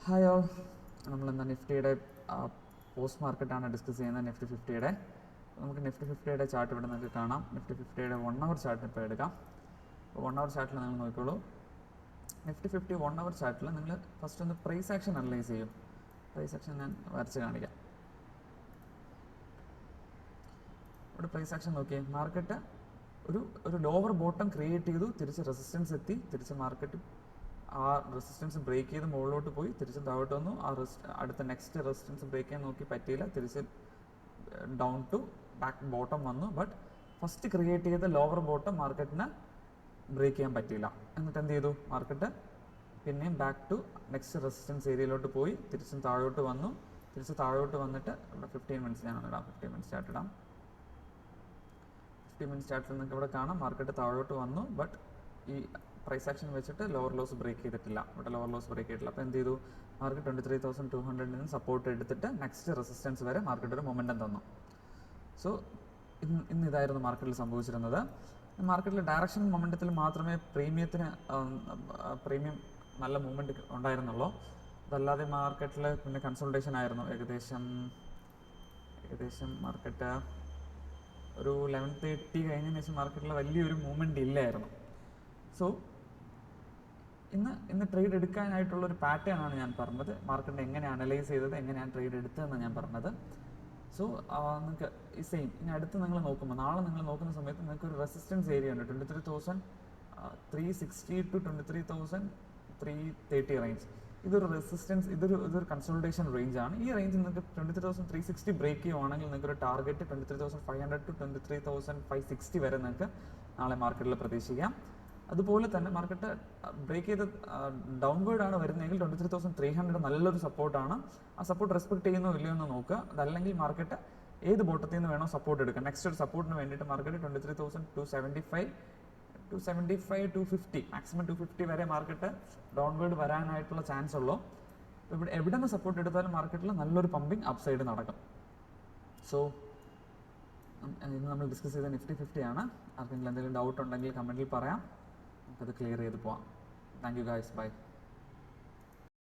Hi all, നമ്മളിന്ന് നിഫ്റ്റിയുടെ post മാർക്കറ്റാണ് ഡിസ്കസ് ചെയ്യുന്നത്. നിഫ്റ്റി 50യുടെ നമുക്ക് നിഫ്റ്റി 50യുടെ ചാർട്ട് ഇവിടെ നിങ്ങൾക്ക് കാണാം. നിഫ്റ്റി 50യുടെ 1 അവർ ചാർട്ട് ഇപ്പോൾ എടുക്കാം. അപ്പോൾ 1 അവർ ചാർട്ടിൽ നിങ്ങൾ നോക്കിക്കോളൂ. നിഫ്റ്റി 50 1 അവർ ചാർട്ടിൽ നിങ്ങൾ ഫസ്റ്റ് ഒന്ന് പ്രൈസ് ആക്ഷൻ അനലൈസ് ചെയ്യും. പ്രൈസ് ആക്ഷൻ ഞാൻ വരച്ച് കാണിക്കാം. ഇവിടെ പ്രൈസ് ആക്ഷൻ നോക്കിയേ, മാർക്കറ്റ് ഒരു ലോവർ ബോട്ടം ക്രിയേറ്റ് ചെയ്തു, തിരിച്ച് റെസിസ്റ്റൻസ് എത്തി, തിരിച്ച് മാർക്കറ്റ് ആ റെസിസ്റ്റൻസ് ബ്രേക്ക് ചെയ്ത് മുകളിലോട്ട് പോയി, തിരിച്ച് താഴോട്ട് വന്നു. അടുത്ത നെക്സ്റ്റ് റെസിസ്റ്റൻസ് ബ്രേക്ക് ചെയ്യാൻ നോക്കി, പറ്റിയില്ല, തിരിച്ച് ഡൗൺ ടു ബാക്ക് ബോട്ടം വന്നു. ബട്ട് ഫസ്റ്റ് ക്രിയേറ്റ് ചെയ്ത ലോവർ ബോട്ടം മാർക്കറ്റിന് ബ്രേക്ക് ചെയ്യാൻ പറ്റിയില്ല. എന്നിട്ട് എന്ത് ചെയ്തു, മാർക്കറ്റ് പിന്നെയും ബാക്ക് ടു നെക്സ്റ്റ് റെസിസ്റ്റൻസ് ഏരിയയിലോട്ട് പോയി, തിരിച്ചും താഴോട്ട് വന്നു. തിരിച്ച് താഴോട്ട് വന്നിട്ട് ഇവിടെ 15 മിനിറ്റ്സ് ഞാനൊന്ന് ഇടാം. 15 മിനിറ്റ്സ് ചാർട്ട് ഇടാം. 15 മിനിറ്റ്സ് ചാർട്ടിൽ നിങ്ങൾക്ക് ഇവിടെ കാണാം മാർക്കറ്റ് താഴോട്ട് വന്നു. ബട്ട് ഈ പ്രൈസ് ആക്ഷൻ വെച്ചിട്ട് ലോവർ ലോസ് ബ്രേക്ക് ചെയ്തിട്ടില്ല. ഇവിടെ ലോവർ ലോസ് ബ്രേക്ക് ചെയ്തിട്ടില്ല. അപ്പോൾ എന്ത് ചെയ്തു, മാർക്കറ്റ് 23,200 നിന്ന് സപ്പോർട്ട് എടുത്തിട്ട് നെക്സ്റ്റ് റെസിസ്റ്റൻസ് വരെ മാർക്കറ്റ് ഒരു മൊമെൻറ്റം തന്നു. സോ ഇന്ന് ഇതായിരുന്നു മാർക്കറ്റിൽ സംഭവിച്ചിരുന്നത്. മാർക്കറ്റിൽ ഡയറക്ഷൻ മൊമെൻറ്റത്തിൽ മാത്രമേ പ്രീമിയം നല്ല മൂവ്മെൻറ്റ് ഉണ്ടായിരുന്നുള്ളൂ. അതല്ലാതെ മാർക്കറ്റിൽ പിന്നെ കൺസോൾട്ടേഷൻ ആയിരുന്നു. ഏകദേശം മാർക്കറ്റ് ഒരു 11:30 കഴിഞ്ഞതിന് ശേഷം മാർക്കറ്റിൽ വലിയൊരു മൂവ്മെൻറ്റ് ഇല്ലായിരുന്നു. സോ ഇന്ന് ട്രേഡ് എടുക്കാനായിട്ടുള്ളൊരു പാറ്റേൺ ആണ് ഞാൻ പറഞ്ഞത്. മാർക്കറ്റിനെ എങ്ങനെ അനലൈസ് ചെയ്തത്, എങ്ങനെയാണ് ട്രേഡ് എടുത്തതെന്ന് ഞാൻ പറഞ്ഞത്. സോ നിങ്ങൾക്ക് ഈ സെയിം ഇനി അടുത്ത് നിങ്ങൾ നോക്കുമ്പോൾ, നാളെ നിങ്ങൾ നോക്കുന്ന സമയത്ത് നിങ്ങൾക്ക് ഒരു റെസിസ്റ്റൻസ് ഏരിയ ഉണ്ട്. 23,360 to 23,330 റേഞ്ച്. ഇതൊരു റെസിസ്റ്റൻസ്, ഇതൊരു കൺസോൾട്ടേഷൻ റേഞ്ച് ആണ്. ഈ റേഞ്ച് നിങ്ങൾക്ക് 23,360 ബ്രേക്ക് ചെയ്യുവാണെങ്കിൽ നിങ്ങൾക്ക് ഒരു ടാർഗറ്റ് 23,500 to 23,560 വരെ നിങ്ങൾക്ക് നാളെ മാർക്കറ്റിൽ പ്രതീക്ഷിക്കാം. അതുപോലെ തന്നെ മാർക്കറ്റ് ബ്രേക്ക് ചെയ്ത് ഡൗൺവേർഡ് ആണ് വരുന്നതെങ്കിൽ 23,300 നല്ലൊരു സപ്പോർട്ടാണ്. ആ സപ്പോർട്ട് റെസ്പെക്ട് ചെയ്യുന്നോ ഇല്ലയോ എന്ന് നോക്കുക. അതല്ലെങ്കിൽ മാർക്കറ്റ് ഏത് ബോട്ടത്തിൽ നിന്ന് വേണോ സപ്പോർട്ട് എടുക്കുക. നെക്സ്റ്റ് ഒരു സപ്പോർട്ടിന് വേണ്ടിയിട്ട് മാർക്കറ്റ് 23,275 250 മാക്സിമം 250 വരെ മാർക്കറ്റ് ഡൗൺവേർഡ് വരാനായിട്ടുള്ള ചാൻസ് ഉള്ളൂ. ഇവിടെ എവിടെ നിന്ന് സപ്പോർട്ട് എടുത്താലും മാർക്കറ്റിൽ നല്ലൊരു പമ്പിങ് അപ്പ് സൈഡ് നടക്കും. സോ ഇന്ന് നമ്മൾ ഡിസ്കസ് ചെയ്ത നിഫ്റ്റി 50 ആണ്. ആർക്കെങ്കിലും എന്തെങ്കിലും ഡൗട്ട് ഉണ്ടെങ്കിൽ കമൻറ്റിൽ പറയാം, നമുക്കത് ക്ലിയർ ചെയ്ത് പോവാം. Thank you guys, by.